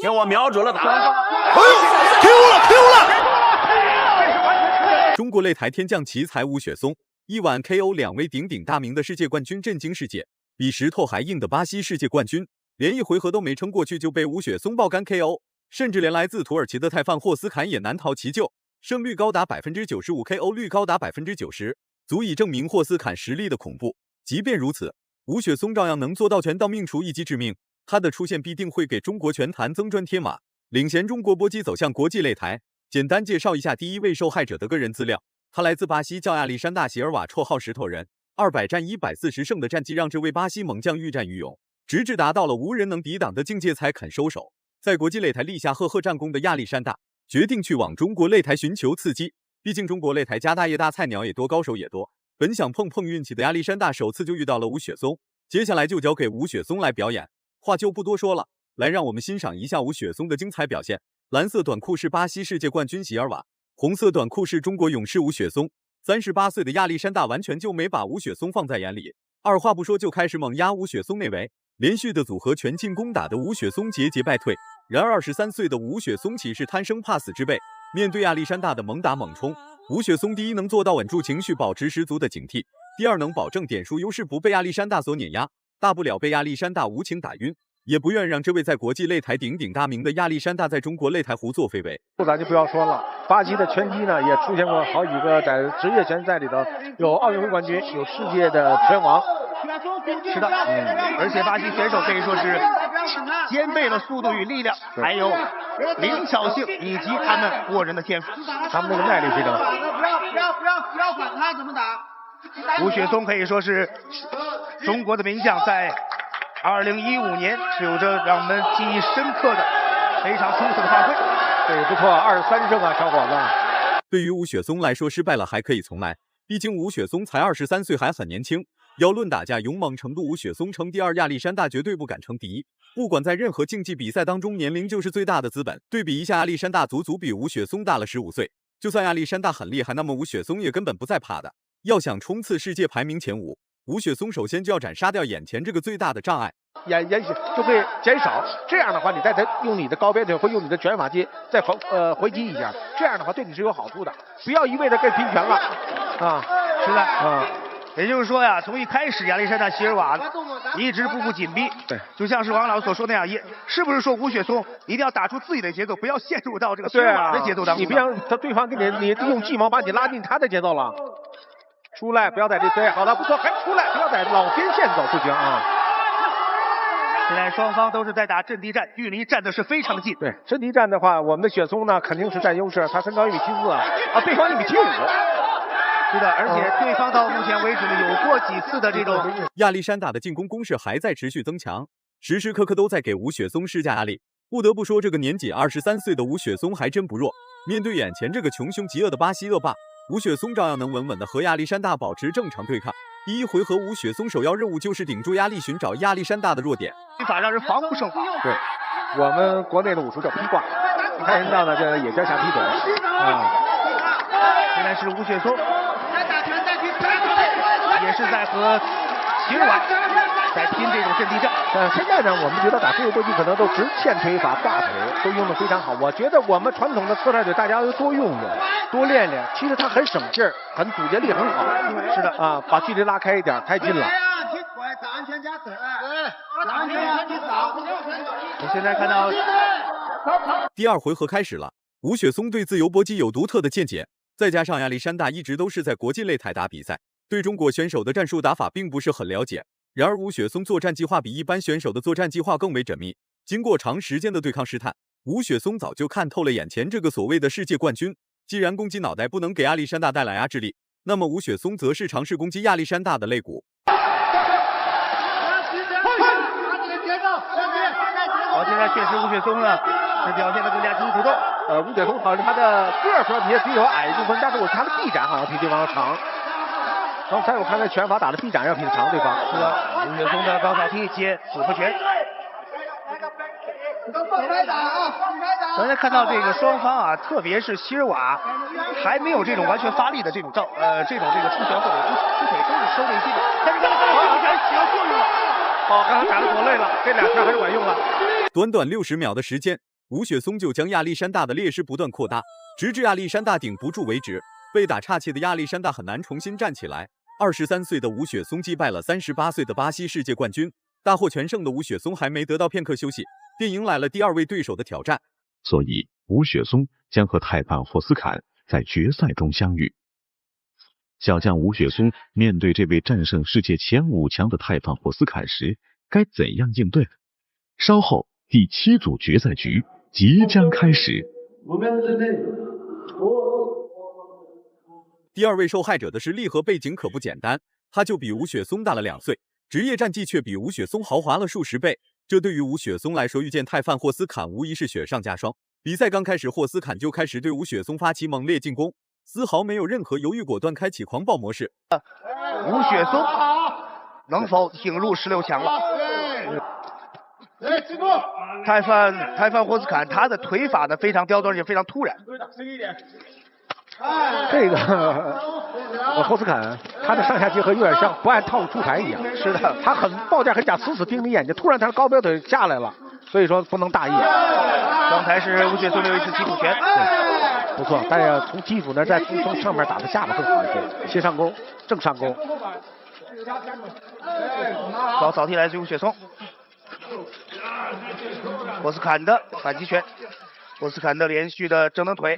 给我瞄准了打！哎呦 ，Q 了！中国擂台天降奇才吴雪松，一晚 KO 2位鼎鼎大名的世界冠军，震惊世界。比石头还硬的巴西世界冠军，连一回合都没撑过去就被吴雪松爆肝 KO， 甚至连来自土耳其的泰范霍斯坎也难逃其咎，胜率高达 95%，KO 率高达 90%， 足以证明霍斯坎实力的恐怖。即便如此，吴雪松照样能做到拳到命除，一击致命。他的出现必定会给中国拳坛增砖添瓦，领衔中国搏击走向国际擂台。简单介绍一下第一位受害者的个人资料，他来自巴西，叫亚历山大·席尔瓦，绰号石头人。200战140胜的战绩让这位巴西猛将愈战愈勇，直至达到了无人能抵挡的境界才肯收手。在国际擂台立下赫赫战功的亚历山大，决定去往中国擂台寻求刺激。毕竟中国擂台家大业大，菜鸟也多，高手也多。本想碰碰运气的亚历山大，首次就遇到了吴雪松。接下来就交给吴雪松来表演，话就不多说了，来让我们欣赏一下吴雪松的精彩表现。蓝色短裤是巴西世界冠军席尔瓦，红色短裤是中国勇士吴雪松。38岁的亚历山大完全就没把吴雪松放在眼里，二话不说就开始猛压吴雪松内围，连续的组合拳进攻打的吴雪松节节败退。然而23岁的吴雪松岂是贪生怕死之辈，面对亚历山大的猛打猛冲，吴雪松第一能做到稳住情绪，保持十足的警惕，第二能保证点数优势不被亚历山大所碾压，大不了被亚历山大无情打晕，也不愿让这位在国际擂台鼎鼎大名的亚历山大在中国擂台胡作非为。咱就不要说了，巴西的拳击呢也出现过好几个在职业拳赛里头有奥运会冠军，有世界的拳王。是的，而且巴西选手可以说是兼备了速度与力量，还有灵巧性以及他们过人的天赋，他们那个耐力非常好。不要管他怎么打。吴雪松可以说是中国的名将，在2015年是有着让我们记忆深刻的非常出色的发挥。对，不错，23胜啊，小伙子。对于吴雪松来说，失败了还可以重来，毕竟吴雪松才23岁，还很年轻。要论打架勇猛程度，吴雪松称第二，亚历山大绝对不敢称第一。不管在任何竞技比赛当中，年龄就是最大的资本。对比一下，亚历山大足足比吴雪松大了15岁。就算亚历山大很厉害，那么吴雪松也根本不在怕的。要想冲刺世界排名前5，吴雪松首先就要斩杀掉眼前这个最大的障碍，眼血就会减少。这样的话，你再用你的高鞭腿或用你的卷法击再回击一下，这样的话对你是有好处的。不要一味的跟拼拳了啊！是的，也就是说呀，从一开始亚历山大·席尔瓦一直步步紧逼，对，就像是王老所说那样，也是不是说吴雪松一定要打出自己的节奏，不要陷入到这个席尔瓦的节奏当中？你别让对方给你用计谋把你拉进他的节奏了。出来，不要在这对，好的不错，还出来，不要在老边线走，不行啊！现在双方都是在打阵地战，距离站的是非常近。对，阵地战的话，我们的雪松呢肯定是占优势，他身高1.74米啊，对方1.75米。是的，而且对方到目前为止呢有过几次的这种亚历山大的进攻攻势还在持续增强，时时刻刻都在给吴雪松施加压力。不得不说，这个年仅23岁的吴雪松还真不弱。面对眼前这个穷凶极恶的巴西恶霸，吴雪松照样能稳稳的和亚历山大保持正常对抗。第一回合，吴雪松首要任务就是顶住压力，寻找亚历山大的弱点。踢法让人防不胜防。对，我们国内的武术叫劈挂，跆拳道呢这也叫下劈腿啊。现在是吴雪松，也是在和席尔瓦在拼这种阵地战。现在呢，我们觉得打自由搏击可能都直线推法、挂腿都用的非常好。我觉得我们传统的侧踹腿大家要多用用，多练练。其实它很省劲儿，很阻截力很好。是的啊，把距离拉开一点，太近了。打安全加腿，打安全去打。我现在看到第二回合开始了，吴雪松对自由搏击有独特的见解，再加上亚历山大一直都是在国际擂台打比赛，对中国选手的战术打法并不是很了解。然而吴雪松作战计划比一般选手的作战计划更为缜密。经过长时间的对抗试探，吴雪松早就看透了眼前这个所谓的世界冠军。既然攻击脑袋不能给亚历山大带来压制力，那么吴雪松则是尝试攻击亚历山大的肋骨。好，现在确实吴雪松呢是表现得更加清楚动。吴雪松好像他的个儿说比我矮一部分，但是我他的臂展好像比对方长。刚才我看他拳法打的臂展要比长对方。是的，吴雪松的高扫踢接组合拳。刚才看到这个双方啊，特别是席尔瓦还没有这种完全发力的这种这个出拳或者出腿，都是收了一些，但是看到高扫拳起到作用了。好，刚才打得多累了，这2拳还是管用了。短短60秒的时间，吴雪松就将亚历山大的劣势不断扩大，直至亚历山大顶不住为止。被打岔气的亚历山大很难重新站起来。23岁的吴雪松击败了38岁的巴西世界冠军，大获全胜的吴雪松还没得到片刻休息，便迎来了第2位对手的挑战。所以，吴雪松将和泰范霍斯坎在决赛中相遇。小将吴雪松面对这位战胜世界前5强的泰范霍斯坎时，该怎样应对？稍后第7组决赛局即将开始。第2位受害者的实力和背景可不简单，他就比吴雪松大了2岁，职业战绩却比吴雪松豪华了数十倍。这对于吴雪松来说，遇见泰范霍斯坎无疑是雪上加霜。比赛刚开始，霍斯坎就开始对吴雪松发起猛烈进攻，丝毫没有任何犹豫，果断开启狂暴模式。吴雪松能否挺入16强了？泰范霍斯坎他的腿法呢非常刁钻，也非常突然。这个霍斯坎他的上下结合有点像不按套路出牌一样。是的，他报价很假，死死盯你眼睛，突然他高标腿下来了，所以说不能大意。刚才是吴雪松有一次基础拳，不错，但是从基础呢，再从上面打的下巴更好一些，斜上勾，正上勾。高扫踢来自吴雪松，霍斯坎的反击拳，霍斯坎的连续的正蹬腿。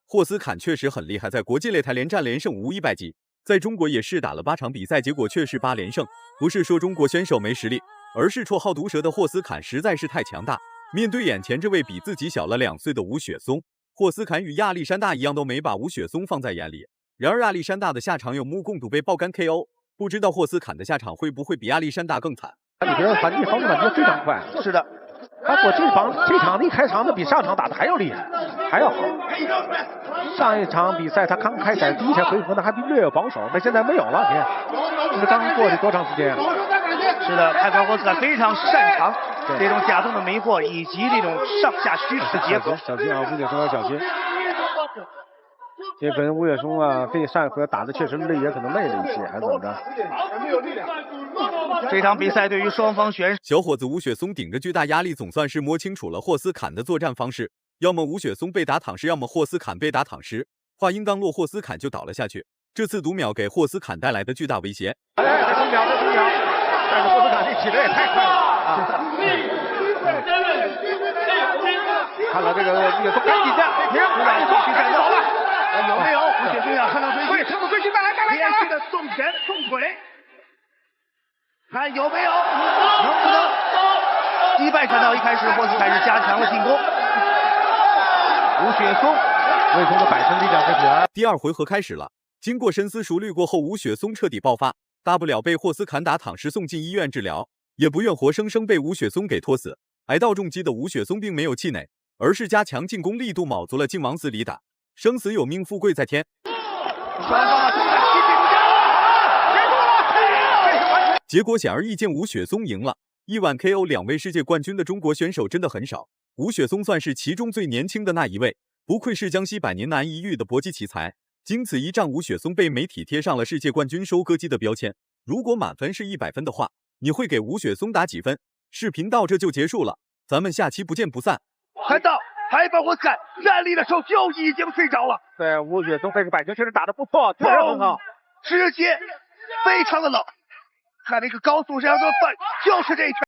霍斯坎确实很厉害，在国际擂台连战连胜无100击，在中国也是打了8场比赛，结果却是8连胜。不是说中国选手没实力，而是绰号毒舌的霍斯坎实在是太强大。面对眼前这位比自己小了2岁的吴雪松，霍斯坎与亚历山大一样都没把吴雪松放在眼里。然而亚历山大的下场有目共睹，被爆肝 KO， 不知道霍斯坎的下场会不会比亚历山大更惨。你觉得防守反击非常快。是的，我这场一开场的比上场打的还要厉害，还要好。上一场比赛他刚开赛第1回合呢还略有保守，但现在没有了。你看，这是刚过去多长时间？是的，泰范霍斯坎非常擅长这种假动的迷惑以及这种上下虚实的结合。小心啊，吴雪松要小心。也可能吴雪松啊，这上一回打的确实累，也可能累了一些，还是怎么着？这场比赛对于双方选手，小伙子吴雪松顶着巨大压力，总算是摸清楚了霍斯坎的作战方式，要么吴雪松被打躺尸，要么霍斯坎被打躺尸。话音刚落，霍斯坎就倒了下去。这次读秒给霍斯坎带来的巨大威胁。这读秒，但是霍斯坎这起的也太快了啊！看了这个吴雪松赶紧的，停，继续战斗吧。有没有？吴雪松要看到追击，看到追击，来，连续的重拳重腿，看有没有，能不能击败传导？一开始霍斯坎是加强了进攻，吴雪松的摆身力量开始。第2回合开始了，经过深思熟虑过后，吴雪松彻底爆发，大不了被霍斯坎打躺尸送进医院治疗，也不愿活生生被吴雪松给拖死。挨到重击的吴雪松并没有气馁，而是加强进攻力度，卯足了劲往死里打，生死有命，富贵在天。结果显而易见，吴雪松赢了。1晚 KO 2位世界冠军的中国选手真的很少，吴雪松算是其中最年轻的那一位，不愧是江西百年难一遇的搏击奇才。经此一仗，吴雪松被媒体贴上了世界冠军收割机的标签。如果满分是100分的话，你会给吴雪松打几分？视频到这就结束了，咱们下期不见不散。看到泰范霍斯坎站立的时候就已经睡着了。对，吴雪松这个摆拳确实打得不错，确实很好，直接非常的冷。看那个高速上的饭，就是这一拳。